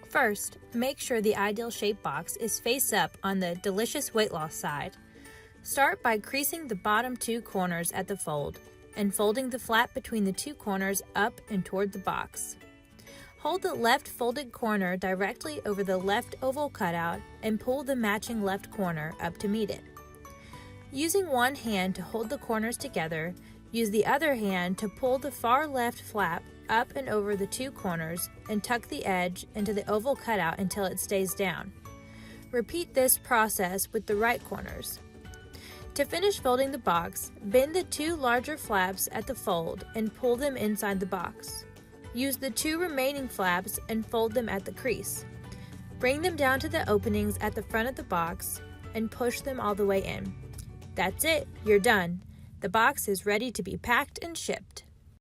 First, make sure the Ideal Shape box is face up on the delicious weight loss side. Start by creasing the bottom two corners at the fold and folding the flap between the two corners up and toward the box. Hold the left folded corner directly over the left oval cutout and pull the matching left corner up to meet it. Using one hand to hold the corners together, use the other hand to pull the far left flap up and over the two corners and tuck the edge into the oval cutout until it stays down. Repeat this process with the right corners. To finish folding the box, bend the two larger flaps at the fold and pull them inside the box. Use the two remaining flaps and fold them at the crease. Bring them down to the openings at the front of the box and push them all the way in. That's it, you're done. The box is ready to be packed and shipped.